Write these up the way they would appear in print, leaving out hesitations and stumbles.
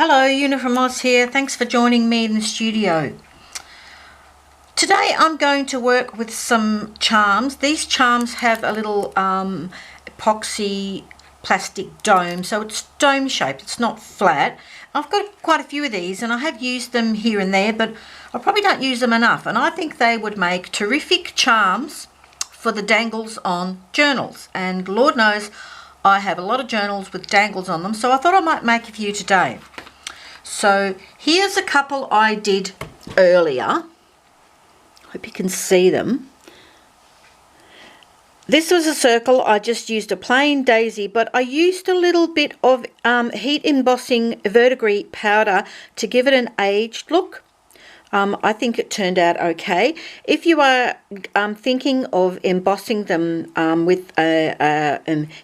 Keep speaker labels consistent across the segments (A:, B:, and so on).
A: Hello, Una from Oz here. Thanks for joining me in the studio. Today I'm going to work with some charms. These charms have a little epoxy plastic dome, so it's dome shaped, it's not flat. I've got quite a few of these and I have used them here and there, but I probably don't use them enough, and I think they would make terrific charms for the dangles on journals. And Lord knows I have a lot of journals with dangles on them, so I thought I might make a few today. So here's a couple I did earlier. Hope you can see them. This was a circle. I just used a plain daisy, but I used a little bit of heat embossing verdigris powder to give it an aged look. I think it turned out okay. If you are thinking of embossing them with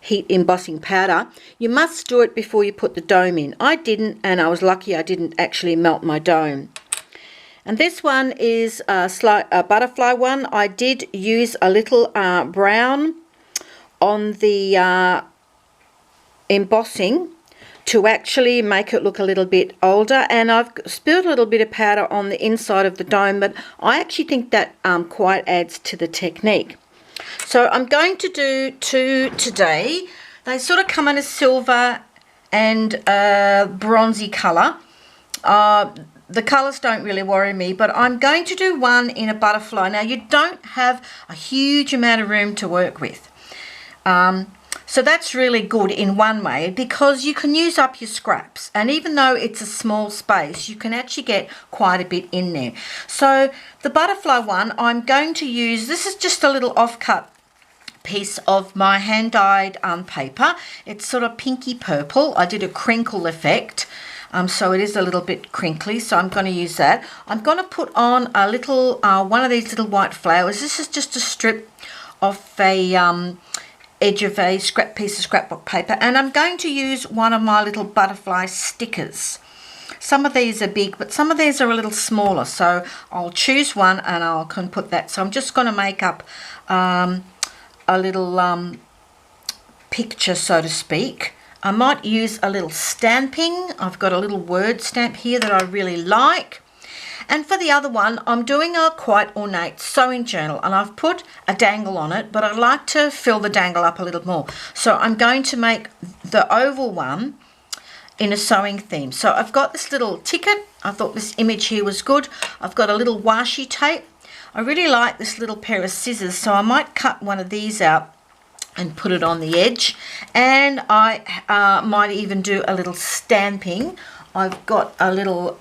A: heat embossing powder, you must do it before you put the dome in. I didn't, and I was lucky I didn't actually melt my dome. And this one is a butterfly one. I did use a little brown on the embossing to actually make it look a little bit older, and I've spilled a little bit of powder on the inside of the dome, but I actually think that quite adds to the technique. So I'm going to do two today. They sort of come in a silver and bronzy colour. The colours don't really worry me, but I'm going to do one in a butterfly. Now, you don't have a huge amount of room to work with. So that's really good in one way, because you can use up your scraps, and even though it's a small space, you can actually get quite a bit in there. So the butterfly one, I'm going to use, this is just a little offcut piece of my hand-dyed paper. It's sort of pinky purple. I did a crinkle effect, so it is a little bit crinkly, so I'm going to use that. I'm going to put on a little one of these little white flowers. This is just a strip of a edge of a piece of scrapbook paper, and I'm going to use one of my little butterfly stickers. Some of these are big, but some of these are a little smaller, so I'll choose one and I can put that. So I'm just going to make up a little picture, so to speak. I might use a little stamping. I've got a little word stamp here that I really like. And for the other one, I'm doing a quite ornate sewing journal, and I've put a dangle on it, but I'd like to fill the dangle up a little more. So I'm going to make the oval one in a sewing theme. So I've got this little ticket. I thought this image here was good. I've got a little washi tape. I really like this little pair of scissors, so I might cut one of these out and put it on the edge. And I might even do a little stamping. I've got a little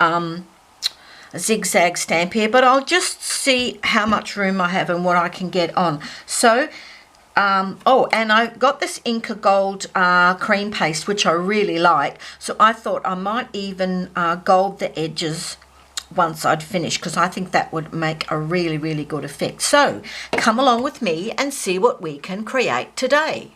A: zigzag stamp here, but I'll just see how much room I have and what I can get on. So oh, and I got this Inca Gold cream paste, which I really like, so I thought I might even gold the edges once I'd finished, because I think that would make a really good effect. So come along with me and see what we can create today.